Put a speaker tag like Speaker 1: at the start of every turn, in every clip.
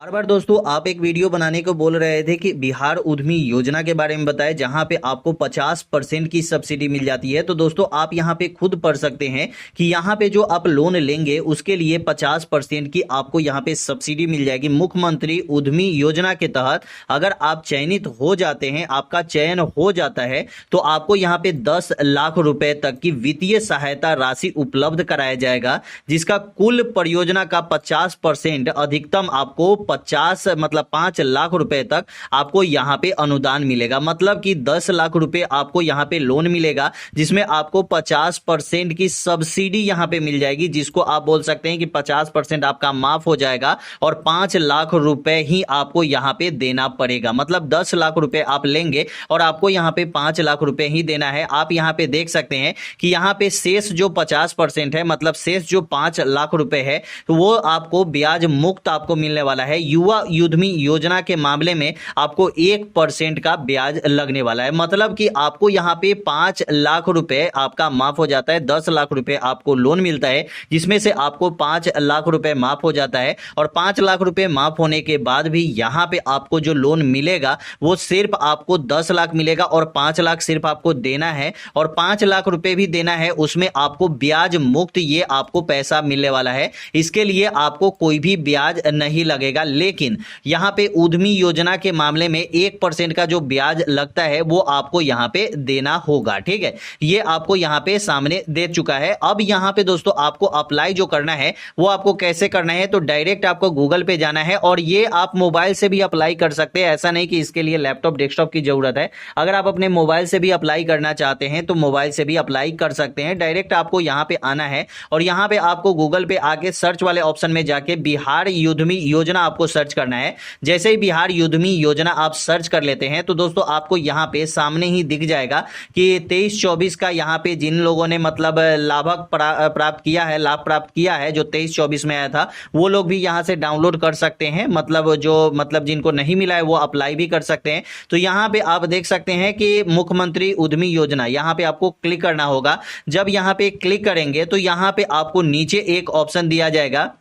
Speaker 1: हर बार दोस्तों आप एक वीडियो बनाने को बोल रहे थे कि बिहार उद्यमी योजना के बारे में बताएं जहां पे आपको 50% की सब्सिडी मिल जाती है। तो दोस्तों आप यहां पे खुद पढ़ सकते हैं कि यहां पे जो आप लोन लेंगे उसके लिए 50% की आपको यहां पे सब्सिडी मिल जाएगी। मुख्यमंत्री उद्यमी योजना के तहत अगर आप चयनित हो जाते हैं, आपका चयन हो जाता है, तो आपको यहाँ पे 10 लाख रुपए तक की वित्तीय सहायता राशि उपलब्ध कराया जाएगा, जिसका कुल परियोजना का 50% अधिकतम आपको 5 लाख रुपए तक आपको यहां पे अनुदान मिलेगा। मतलब कि 10 लाख रुपए आपको यहां पे लोन मिलेगा, जिसमें आपको 50% की सब्सिडी यहां पे मिल जाएगी, जिसको आप बोल सकते हैं कि 50% आपका माफ हो जाएगा और 5 लाख रुपए ही आपको यहां पे देना पड़ेगा। मतलब 10 लाख रुपए आप लेंगे और आपको यहां पे 5 लाख रुपए ही देना है। आप यहां पे देख सकते हैं कि यहां पे शेष जो 50% है, मतलब शेष जो 5 लाख रुपए है, तो वो आपको ब्याज मुक्त आपको मिलने वाला है। युवा उद्यमी योजना के मामले में आपको 1% का ब्याज लगने वाला है। मतलब कि आपको यहां पे 5 लाख रुपए आपका माफ हो जाता है, 10 लाख रुपए आपको लोन मिलता है, जिसमें से आपको 5 लाख रुपए माफ हो जाता है। और 5 लाख रुपए माफ होने के बाद भी यहां पे आपको जो लोन मिलेगा वो सिर्फ आपको 10 लाख मिलेगा और 5 लाख सिर्फ आपको देना है। और 5 लाख रुपए भी देना है, उसमें आपको ब्याज मुक्त ये आपको पैसा मिलने वाला है। इसके लिए आपको कोई भी ब्याज नहीं लगेगा। लेकिन यहां पे उद्यमी योजना के मामले में 1% का जो ब्याज लगता है वो आपको यहां पे देना होगा। ठीक है, ये आपको यहां पे सामने दे चुका है। अब यहां पे दोस्तों आपको अप्लाई जो करना है वो आपको कैसे करना है, तो डायरेक्ट आपको गूगल पे जाना है और ये आप मोबाइल से भी अप्लाई कर सकते हैं। ऐसा नहीं कि इसके लिए लैपटॉप डेस्कटॉप की जरूरत है। अगर आप अपने मोबाइल से भी अप्लाई करना चाहते हैं तो मोबाइल से भी अप्लाई कर सकते हैं। डायरेक्ट आपको यहां पे आना है और यहां पे आपको गूगल पे आके सर्च वाले ऑप्शन में जाके बिहार उद्यमी योजना आपको सर्च करना है। जैसे ही बिहार उद्यमी योजना आप सर्च कर लेते हैं तो दोस्तों आपको यहां पे सामने ही दिख जाएगा कि 23-24 का यहां पे जिन लोगों ने मतलब लाभ प्राप्त किया है जो 23-24 में आया था, वो लोग भी यहां से डाउनलोड कर सकते हैं। मतलब जिनको नहीं मिला है वो अप्लाई भी कर सकते हैं। तो यहां पे आप देख सकते हैं कि मुख्यमंत्री उद्यमी योजना, यहां पे आपको क्लिक करना होगा। जब यहां पे क्लिक करेंगे तो यहां पे आपको नीचे एक ऑप्शन दिया जाएगा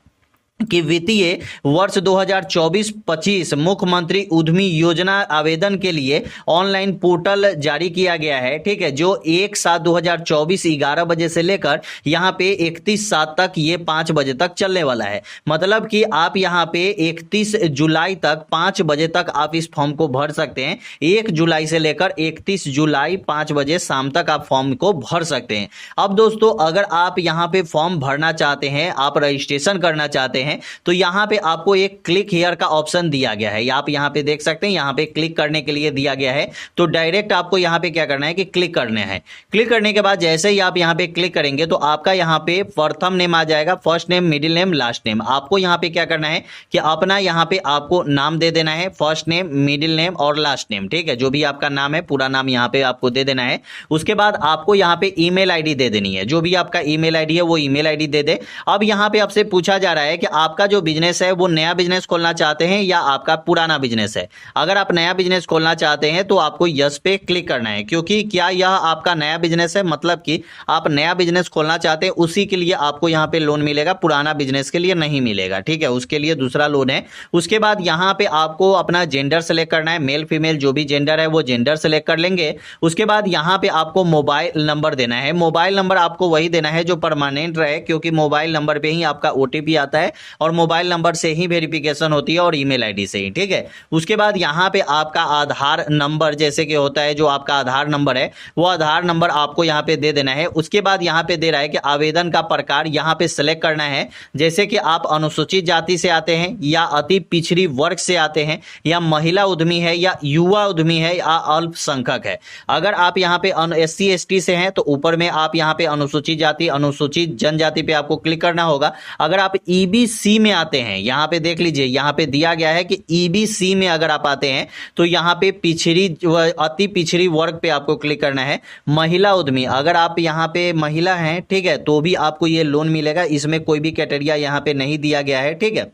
Speaker 1: कि वित्तीय वर्ष 2024-25 मुख्यमंत्री उद्यमी योजना आवेदन के लिए ऑनलाइन पोर्टल जारी किया गया है। ठीक है, जो 1/7/2024 11 बजे से लेकर यहां पे 31/7 तक ये 5 बजे तक चलने वाला है। मतलब कि आप यहां पे 31 जुलाई तक 5 बजे तक आप इस फॉर्म को भर सकते हैं। 1 जुलाई से लेकर 31 जुलाई 5 बजे शाम तक आप फॉर्म को भर सकते हैं। अब दोस्तों अगर आप यहां पे फॉर्म भरना चाहते हैं, आप रजिस्ट्रेशन करना चाहते हैं, तो यहां पे आपको एक क्लिक हियर का ऑप्शन दिया गया है। आप यहां पे देख सकते हैं, यहां पे क्लिक करने के लिए दिया गया है। तो डायरेक्ट आपको यहां पे क्या करना है कि क्लिक करना है। क्लिक करने के बाद जैसे ही आप यहां पे क्लिक करेंगे तो आपका यहां पे प्रथम नेम आ जाएगा, first name, middle name, last name. आपको यहां पे क्या करना है कि अपना यहां पे आपको नाम दे देना है, फर्स्ट नेम, मिडिल नेम और लास्ट नेम। ठीक है, जो भी आपका नाम है पूरा नाम यहां पे आपको दे देना है। उसके बाद आपको यहां पे ईमेल आईडी दे देनी है। जो भी आपका ईमेल आईडी है वो ईमेल आईडी दे दे। अब यहां पे आपसे पूछा जा रहा है कि आपका जो बिजनेस है वो नया बिजनेस खोलना चाहते हैं या आपका पुराना बिजनेस है। अगर आप नया बिजनेस खोलना चाहते हैं तो आपको यस पे क्लिक करना है, क्योंकि क्या यह आपका नया बिजनेस है, मतलब कि आप नया बिजनेस खोलना चाहते हैं, उसी के लिए आपको यहां पे लोन मिलेगा, पुराना बिजनेस के लिए नहीं मिलेगा। ठीक है, उसके लिए दूसरा लोन है। उसके बाद यहां पे आपको अपना जेंडर सेलेक्ट करना है, मेल फीमेल जो भी जेंडर है वो जेंडर सेलेक्ट कर लेंगे। उसके बाद यहां पे आपको मोबाइल नंबर देना है। मोबाइल नंबर आपको वही देना है जो परमानेंट रहे, क्योंकि मोबाइल नंबर पे ही आपका ओटीपी आता है और मोबाइल नंबर से ही वेरिफिकेशन होती है और ईमेल आईडी से ही। ठीक है, उसके बाद यहां पे आपका आधार नंबर जैसे कि होता है, जो आपका आधार नंबर है वो आधार नंबर आपको यहां पे दे देना है। उसके बाद यहां पे दे रहा है कि आवेदन का प्रकार यहां पे सिलेक्ट करना है, जैसे कि आप अनुसूचित जाति से आते हैं या अति पिछड़ी वर्ग से आते हैं या महिला उद्यमी है या युवा उद्यमी है या अल्पसंख्यक है। अगर आप यहां पे SC ST से हैं तो ऊपर में आप यहां पे अनुसूचित जाति, अनुसूचित जनजाति पे आपको क्लिक करना होगा। अगर आप EBC में आते हैं, यहां पे देख लीजिए, यहां पे दिया गया है कि EBC में अगर आप आते हैं तो यहां पे अति पिछड़ी वर्ग पे आपको क्लिक करना है। महिला उद्यमी, अगर आप यहां पे महिला हैं, ठीक है, तो भी आपको ये लोन मिलेगा। इसमें कोई भी क्राइटेरिया यहां पे नहीं दिया गया है। ठीक है,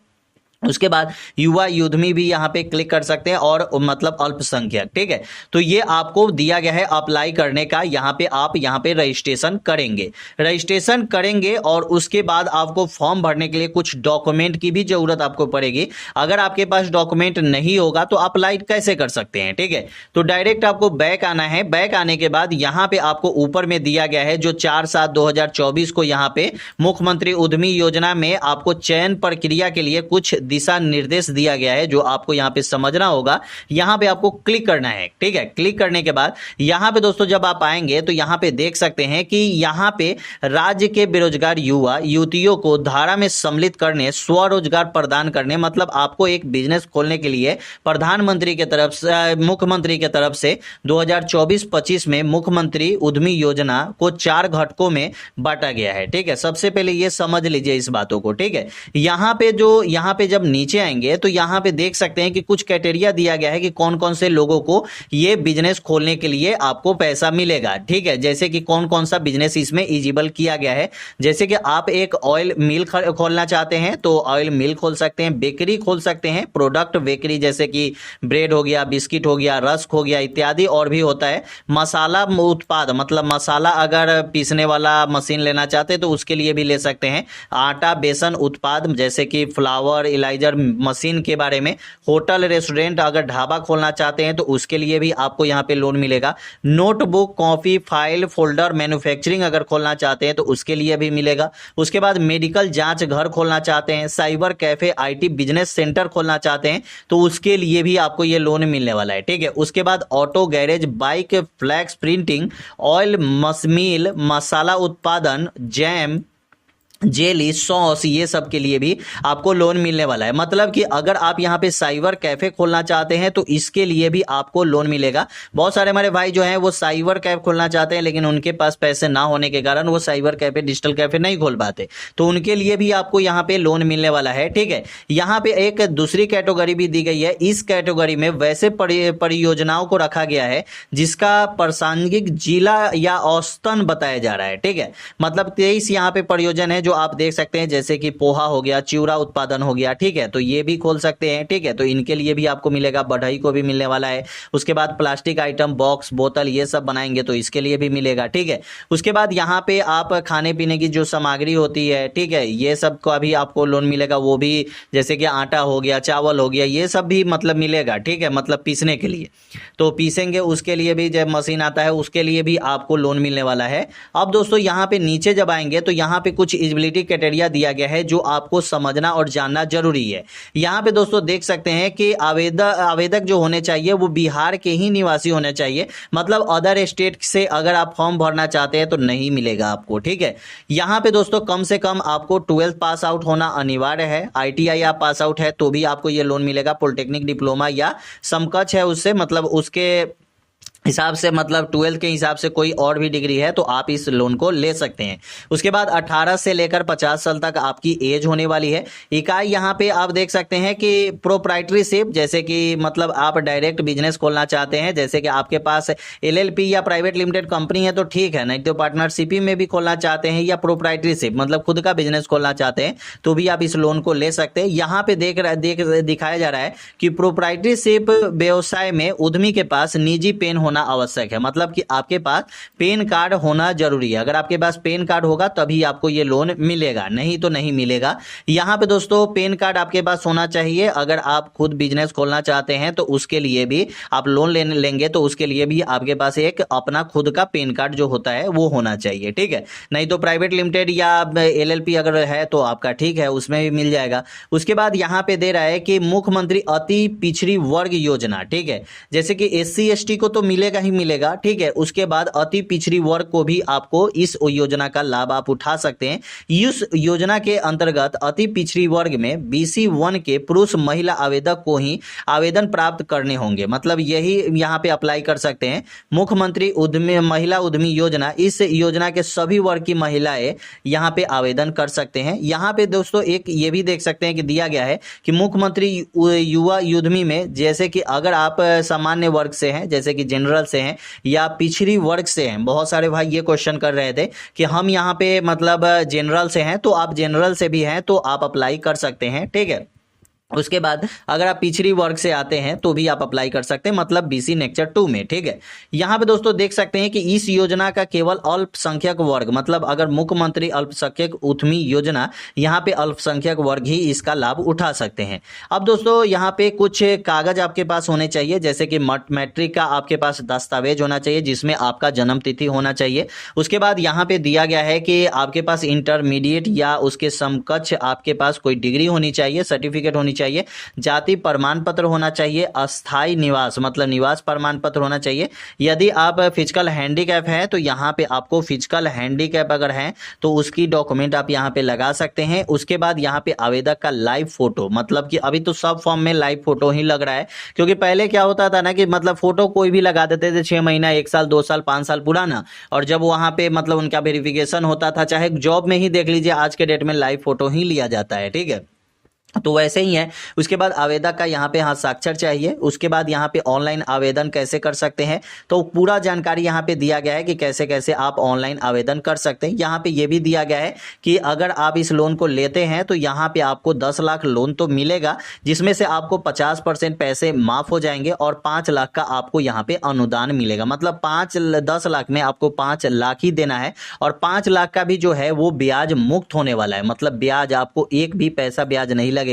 Speaker 1: उसके बाद युवा युद्धमी भी यहाँ पे क्लिक कर सकते हैं और मतलब अल्पसंख्यक, ठीक है। तो ये आपको दिया गया है अप्लाई करने का, यहाँ पे आप यहाँ पे रजिस्ट्रेशन करेंगे और उसके बाद आपको फॉर्म भरने के लिए कुछ डॉक्यूमेंट की भी जरूरत आपको पड़ेगी। अगर आपके पास डॉक्यूमेंट नहीं होगा तो अप्लाई कैसे कर सकते हैं, ठीक है। तो डायरेक्ट आपको बैक आना है। बैक आने के बाद यहाँ पे आपको ऊपर में दिया गया है जो 4/7/2024 को यहाँ पे मुख्यमंत्री उद्यमी योजना में आपको चयन प्रक्रिया के लिए कुछ दिशा निर्देश दिया गया है जो आपको यहां पे समझना होगा। यहां पे आपको क्लिक करना है, ठीक है। क्लिक करने के बाद यहां पे दोस्तों जब आप आएंगे तो यहां पे देख सकते हैं कि यहां पे राज्य के बेरोजगार युवा युवतियों को धारा में सम्मिलित करने, स्वरोजगार प्रदान करने, मतलब आपको एक बिजनेस खोलने के लिए प्रधानमंत्री के तरफ से, मुख्यमंत्री के तरफ से 2024-25 में मुख्यमंत्री उद्यमी योजना को 4 घटकों में बांटा गया है, ठीक है। सबसे पहले ये समझ लीजिए इस बातों को, ठीक है। यहां पे जब नीचे आएंगे तो यहां पे देख सकते हैं कि कुछ क्राइटेरिया दिया गया है कि कौन कौन से लोगों को ये बिजनेस खोलने के लिए आपको पैसा मिलेगा, ठीक है। जैसे कि कौन कौन सा बिजनेस इसमें एलिजिबल किया गया है। जैसे कि आप एक ऑयल मिल खोलना चाहते हैं तो ऑयल मिल खोल सकते हैं, बेकरी खोल सकते हैं, प्रोडक्ट बेकरी जैसे कि ब्रेड हो गया, बिस्किट हो गया, रस्क हो गया इत्यादि, और भी होता है मसाला उत्पाद, मतलब मसाला अगर पीसने वाला मशीन लेना चाहते हैं तो उसके लिए भी ले सकते हैं। आटा बेसन उत्पाद जैसे कि फ्लावर इलाइजर मशीन के बारे में, होटल रेस्टोरेंट अगर ढाबा खोलना चाहते हैं तो उसके लिए भी आपको यहाँ पे लोन मिलेगा। Notebook copy file folder manufacturing अगर खोलना चाहते हैं तो उसके लिए भी मिलेगा। उसके बाद मेडिकल जांच घर खोलना चाहते हैं, cyber cafe IT business centre खोलना चाहते हैं तो उसके लिए भी आपको ये लोन मिलने वाला है, ठीक है। उसके बाद auto garage, bike, flex printing, oil mill, मसाला उत्पादन, जैम, जेली, सॉस, ये सब के लिए भी आपको लोन मिलने वाला है। मतलब कि अगर आप यहाँ पे साइबर कैफे खोलना चाहते हैं तो इसके लिए भी आपको लोन मिलेगा। बहुत सारे हमारे भाई जो हैं वो साइबर कैफे खोलना चाहते हैं लेकिन उनके पास पैसे ना होने के कारण वो साइबर कैफे डिजिटल कैफे नहीं खोल पाते, तो उनके लिए भी आपको यहाँ पे लोन मिलने वाला है, ठीक है। यहाँ पे एक दूसरी कैटेगरी भी दी गई है। इस कैटेगरी में वैसे परियोजनाओं को रखा गया है जिसका प्रासंगिक जिला या औसतन बताया जा रहा है, ठीक है। मतलब 23 यहाँ पे परियोजना है जो आप देख सकते हैं, जैसे कि पोहा हो गया, चिवड़ा उत्पादन हो गया, ठीक है। तो ये भी खोल सकते हैं, ठीक है। तो इनके लिए भी आपको मिलेगा, बढ़ई को भी मिलने वाला है। उसके बाद प्लास्टिक आइटम, बॉक्स, बोतल, ये सब बनाएंगे तो इसके लिए भी मिलेगा, ठीक है। उसके बाद यहाँ पे आप खाने पीने की जो सामग्री होती है, ठीक है, ये सब का भी आपको लोन मिलेगा। वो भी जैसे कि आटा हो गया, चावल हो गया, ये सब भी मतलब मिलेगा, ठीक है। मतलब पीसने के लिए तो पीसेंगे उसके लिए भी जब मशीन आता है उसके लिए भी आपको लोन मिलने वाला है। अब दोस्तों यहाँ पे नीचे जब आएंगे तो यहाँ पे कुछ एलिजिबिलिटी क्राइटेरिया दिया गया है जो आपको समझना और जानना जरूरी है। यहाँ पे दोस्तों देख सकते हैं कि आवेदक जो होने चाहिए वो बिहार के ही निवासी होने चाहिए। मतलब अदर स्टेट से अगर आप फॉर्म भरना चाहते हैं तो नहीं मिलेगा आपको, ठीक है। यहाँ पे दोस्तों कम से कम आपको 12th पास आउट होना अनिवार्य है। ITI आप पास आउट है तो भी आपको ये लोन मिलेगा। पॉलिटेक्निक डिप्लोमा या समकक्ष है उससे, मतलब उसके हिसाब से, मतलब 12th के हिसाब से कोई और भी डिग्री है तो आप इस लोन को ले सकते हैं। उसके बाद 18 से लेकर 50 साल तक आपकी एज होने वाली है। इकाई यहाँ पे आप देख सकते हैं कि प्रोप्राइटरीशिप, जैसे कि मतलब आप डायरेक्ट बिजनेस खोलना चाहते हैं, जैसे कि आपके पास LLP या प्राइवेट लिमिटेड कंपनी है तो ठीक है, नहीं तो पार्टनरशिप में भी खोलना चाहते हैं या प्रोप्राइटरीशिप मतलब खुद का बिजनेस खोलना चाहते हैं तो भी आप इस लोन को ले सकते हैं। यहाँ पे दिखाया जा रहा है कि प्रोप्राइटरीशिप व्यवसाय में उद्यमी के पास निजी पेन होना आवश्यक है। मतलब कि आपके पास पेन कार्ड होना जरूरी है। अगर आपके पास पेन कार्ड होगा तभी आपको ये लोन मिलेगा, नहीं तो नहीं मिलेगा। यहाँ पे दोस्तों पेन कार्ड आपके पास होना चाहिए। अगर आप खुद बिजनेस खोलना चाहते हैं तो उसके लिए भी आप लोन लेंगे तो उसके लिए भी आपके पास एक अपना खुद का पेन कार्ड जो होता है वो होना चाहिए, ठीक है। नहीं तो प्राइवेट लिमिटेड या LLP अगर है तो आपका ठीक है, उसमें भी मिल जाएगा। उसके बाद यहाँ पे दे रहा है कि मुख्यमंत्री अति पिछड़ी वर्ग योजना, ठीक है। जैसे कि SC ST को तो मिलेगा ही मिलेगा, ठीक है। उसके बाद अति पिछड़ी वर्ग को भी आपको इस योजना का लाभ आप उठा सकते हैं। इस योजना के अंतर्गत अति पिछड़ी वर्ग में BC 1 के पुरुष महिला आवेदक को ही आवेदन प्राप्त करने होंगे। मतलब यही यहाँ पे अप्लाई कर सकते हैं। मुख्यमंत्री उद्यमी महिला उद्यमी योजना, इस योजना के सभी वर्ग की महिलाएं यहाँ पे आवेदन कर सकते हैं। यहाँ पे दोस्तों एक ये भी देख सकते हैं कि दिया गया है कि मुख्यमंत्री युवा उद्यमी में, जैसे कि अगर आप सामान्य वर्ग से हैं, जैसे कि जनरल से हैं या पिछड़ी वर्ग से हैं, बहुत सारे भाई ये क्वेश्चन कर रहे थे कि हम यहाँ पे मतलब जनरल से हैं, तो आप जनरल से भी हैं तो आप अप्लाई कर सकते हैं, ठीक है। उसके बाद अगर आप पिछड़ी वर्ग से आते हैं तो भी आप अप्लाई कर सकते हैं, मतलब बीसी नेक्चर 2 में। ठीक है, यहाँ पे दोस्तों देख सकते हैं कि इस योजना का केवल अल्पसंख्यक वर्ग, मतलब अगर मुख्यमंत्री अल्पसंख्यक उद्यमी योजना, यहाँ पे अल्पसंख्यक वर्ग ही इसका लाभ उठा सकते हैं। अब दोस्तों यहाँ पे कुछ कागज आपके पास होने चाहिए, जैसे कि मैट्रिक का आपके पास दस्तावेज होना चाहिए जिसमें आपका जन्म तिथि होना चाहिए। उसके बाद यहाँ पे दिया गया है कि आपके पास इंटरमीडिएट या उसके समकक्ष आपके पास कोई डिग्री होनी चाहिए, सर्टिफिकेट होनी चाहिए, जाति प्रमाण पत्र होना चाहिए, अस्थाई निवास मतलब निवास प्रमाण पत्र होना चाहिए। यदि आप फिजिकल हैंडीकैप हैं तो यहाँ पे आपको फिजिकल हैंडीकैप अगर है तो उसकी डॉक्यूमेंट आप यहाँ पे लगा सकते हैं। उसके बाद यहाँ पे आवेदक का लाइव फोटो, मतलब कि अभी तो सब फॉर्म में लाइव फोटो ही लग रहा है, क्योंकि पहले क्या होता था ना कि मतलब फोटो कोई भी लगा देते थे 6 महीना, 1 साल, 2 साल, 5 साल पुराना, और जब वहां पे मतलब उनका वेरिफिकेशन होता था, चाहे जॉब में ही देख लीजिए आज के डेट में लाइव फोटो ही लिया जाता है। ठीक है, तो वैसे ही है। उसके बाद आवेदक का यहाँ पे हस्ताक्षर चाहिए। उसके बाद यहाँ पे ऑनलाइन आवेदन कैसे कर सकते हैं, तो पूरा जानकारी यहाँ पे दिया गया है कि कैसे कैसे आप ऑनलाइन आवेदन कर सकते हैं। यहाँ पे ये भी दिया गया है कि अगर आप इस लोन को लेते हैं तो यहाँ पे आपको 10 लाख लोन तो मिलेगा, जिसमें से आपको 50% पैसे माफ हो जाएंगे और 5 लाख का आपको यहाँ पे अनुदान मिलेगा। मतलब 10 लाख में आपको 5 लाख ही देना है, और 5 लाख का भी जो है वो ब्याज मुक्त होने वाला है, मतलब ब्याज आपको एक भी पैसा ब्याज नहीं लगेगा।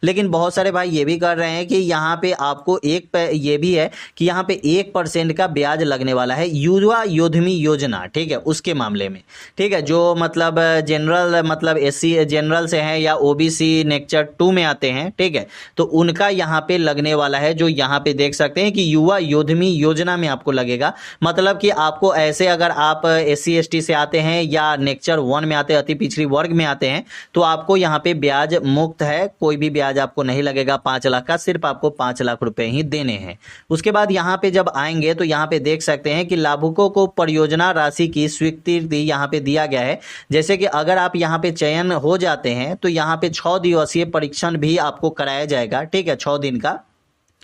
Speaker 1: लेकिन बहुत सारे भाई ये भी कर रहे हैं कि यहाँ पे आपको ये भी है कि यहाँ पे 1% का ब्याज लगने वाला है युवा योद्धमी योजना। ठीक है, उसके मामले में। ठीक है, जो मतलब जनरल मतलब एससी जनरल से हैं या ओबीसी नेक्चर 2 में आते हैं, ठीक है, तो उनका यहाँ पे लगने वाला है, जो यहाँ पे देख सकते हैं कि युवा योद्धमी योजना में आपको लगेगा। मतलब कि आपको ऐसे अगर आप एससी एसटी से आते हैं या नेक्चर 1 में आते हैं, अति पिछड़ी वर्ग में आते हैं, तो आपको यहाँ पे ब्याज मुक्त है, कोई भी ब्याज आपको नहीं लगेगा 5 लाख का, सिर्फ आपको 5 लाख रुपए ही देने हैं। उसके बाद यहाँ पे जब आएंगे तो यहाँ पे देख सकते हैं कि लाभुकों को परियोजना राशि की स्वीकृति यहाँ पे दिया गया है। जैसे कि अगर आप यहाँ पे चयन हो जाते हैं तो यहाँ पे 6 दिवसीय परीक्षण भी आपको कराया जाएगा। ठीक है, 6 दिन का।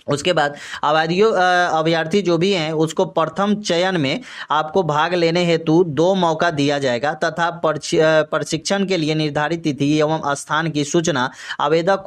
Speaker 1: उसके बाद अभ्यर्थी जो भी हैं उसको प्रथम चयन में आपको भाग लेने हेतु 2 मौका दिया जाएगा, तथा प्रशिक्षण के लिए निर्धारित तिथि एवं स्थान की सूचना आवेदक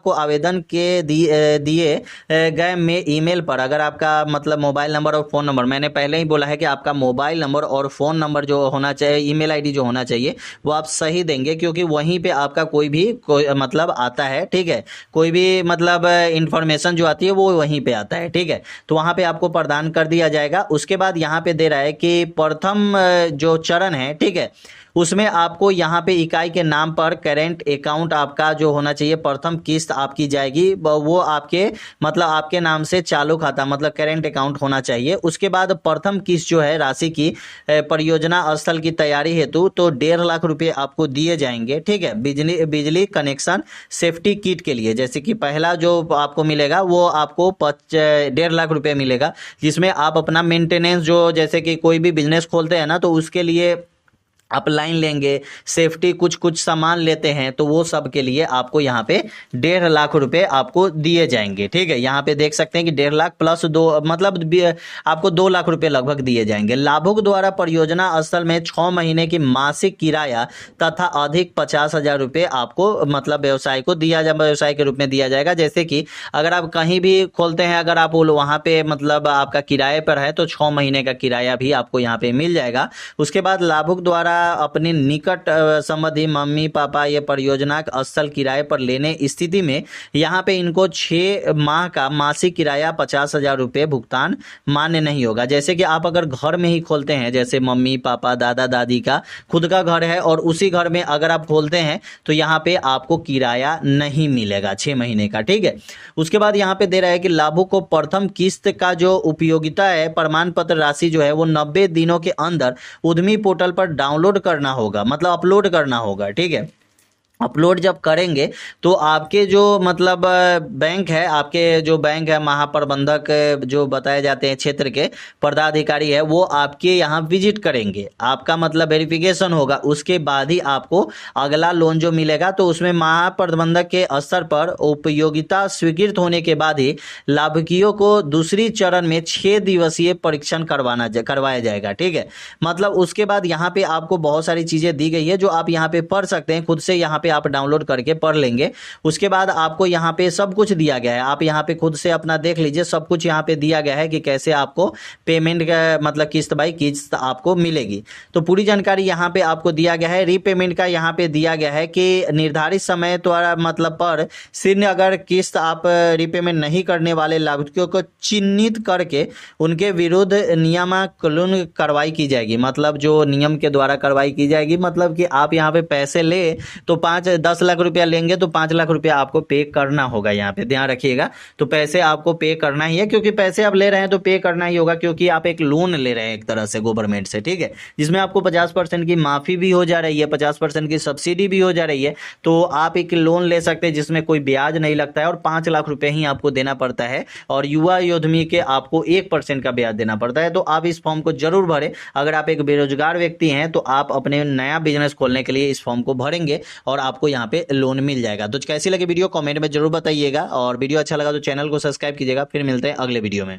Speaker 1: को आवेदन के दिए गए में ईमेल पर, अगर आपका मतलब मोबाइल नंबर और फ़ोन नंबर, मैंने पहले ही बोला है कि आपका मोबाइल नंबर और फ़ोन नंबर जो होना चाहिए, ईमेल आईडी जो होना चाहिए वो आप सही देंगे, क्योंकि वहीं पे आपका कोई मतलब आता है। ठीक है, कोई भी मतलब इंफॉर्मेशन जो आती है वो वहीं पे आता है। ठीक है, तो वहां पे आपको प्रदान कर दिया जाएगा। उसके बाद यहाँ पे दे रहा है कि प्रथम जो चरण है, ठीक है, उसमें आपको यहाँ पे इकाई के नाम पर करेंट अकाउंट आपका जो होना चाहिए, प्रथम किस्त आपकी जाएगी वो आपके मतलब आपके नाम से चालू खाता मतलब करेंट अकाउंट होना चाहिए। उसके बाद प्रथम किस्त जो है राशि की परियोजना स्थल की तैयारी हेतु तो 1.5 लाख रुपए आपको दिए जाएंगे। ठीक है, बिजली कनेक्शन सेफ्टी किट के लिए, जैसे कि पहला जो आपको मिलेगा वो आपको 1.5 लाख रुपए मिलेगा, जिसमें आप अपना मेंटेनेंस जो जैसे कि कोई भी बिजनेस खोलते हैं ना तो उसके लिए आप लाइन लेंगे, सेफ्टी कुछ सामान लेते हैं, तो वो सब के लिए आपको यहाँ पे 1.5 लाख रुपए आपको दिए जाएंगे। ठीक है, यहाँ पे देख सकते हैं कि 1.5 लाख प्लस 2 मतलब आपको 2 लाख रुपए लगभग दिए जाएंगे। लाभुक द्वारा परियोजना स्थल में 6 महीने की मासिक किराया तथा अधिक 50,000 रुपए आपको मतलब व्यवसाय को व्यवसाय के रूप में दिया जाएगा। जैसे कि अगर आप कहीं भी खोलते हैं, अगर आप वहाँ पे मतलब आपका किराए पर है तो 6 महीने का किराया भी आपको यहाँ पे मिल जाएगा। उसके बाद लाभुक द्वारा अपने निकट संबंधी मम्मी पापा ये परियोजना स्थल किराए पर लेने स्थिति में यहाँ पे इनको 6 माह का मासिक किराया 50,000 रुपए भुगतान मान्य नहीं होगा। जैसे कि आप अगर घर में ही खोलते हैं, जैसे मम्मी पापा दादा दादी का खुद का घर है और उसी घर में अगर आप खोलते हैं तो यहाँ पे आपको किराया नहीं मिलेगा 6 महीने का। ठीक है, उसके बाद यहाँ पे दे रहा है कि लाभुक को प्रथम किस्त का जो उपयोगिता है प्रमाण पत्र राशि जो है वो 90 दिनों के अंदर उद्यमी पोर्टल पर डाउनलोड करना होगा, मतलब अपलोड करना होगा। ठीक है, अपलोड जब करेंगे तो आपके जो मतलब बैंक है, आपके जो बैंक है महाप्रबंधक जो बताए जाते हैं क्षेत्र के पदाधिकारी है, वो आपके यहाँ विजिट करेंगे, आपका मतलब वेरिफिकेशन होगा, उसके बाद ही आपको अगला लोन जो मिलेगा। तो उसमें महाप्रबंधक के स्तर पर उपयोगिता स्वीकृत होने के बाद ही लाभुकियों को दूसरी चरण में 6 दिवसीय परीक्षण करवाया जाएगा। ठीक है, मतलब उसके बाद यहाँ पे आपको बहुत सारी चीजें दी गई है जो आप यहाँ पे पढ़ सकते हैं खुद से, यहाँ पे आप डाउनलोड करके पढ़ लेंगे। उसके बाद आपको यहाँ पे सब कुछ दिया गया है, आप यहाँ पे खुद से अपना देख लीजिए, सब कुछ यहाँ पे दिया गया है कि कैसे आपको पेमेंट का मतलब किस्त बाई किस्त आपको मिलेगी। तो पूरी जानकारी यहाँ पे आपको दिया गया है। रीपेमेंट का यहाँ पे दिया गया है कि निर्धारित समय द्वारा मतलब पर शीघ्र अगर किस्त आप रीपेमेंट नहीं करने वाले लाभुकों को चिन्हित करके उनके विरुद्ध नियमानुकूल कार्रवाई की जाएगी। मतलब जो नियम के द्वारा कार्रवाई की जाएगी, मतलब कि आप यहाँ पे पैसे ले तो 10 लाख रुपया लेंगे तो 5 लाख रुपया आपको पे करना होगा। यहाँ पे ध्यान रखिएगा, तो पैसे आपको पे करना ही है, क्योंकि पैसे आप ले रहे हैं तो पे करना ही होगा, क्योंकि आप एक लोन ले रहे हैं एक तरह से गवर्नमेंट से, ठीक है, जिसमें आपको 50% की माफी भी हो जा रही है, 50% की सब्सिडी भी हो जा रही है। तो आप एक लोन ले सकते हैं जिसमें कोई ब्याज नहीं लगता है और 5 लाख रुपए ही आपको देना पड़ता है, और युवा योद्धा के आपको 1% का ब्याज देना पड़ता है। तो आप इस फॉर्म को जरूर भरें। अगर आप एक बेरोजगार व्यक्ति हैं तो आप अपने नया बिजनेस खोलने के लिए इस फॉर्म को भरेंगे और आपको यहाँ पे लोन मिल जाएगा। तो कैसी लगी वीडियो कमेंट में जरूर बताइएगा, और वीडियो अच्छा लगा तो चैनल को सब्सक्राइब कीजिएगा। फिर मिलते हैं अगले वीडियो में।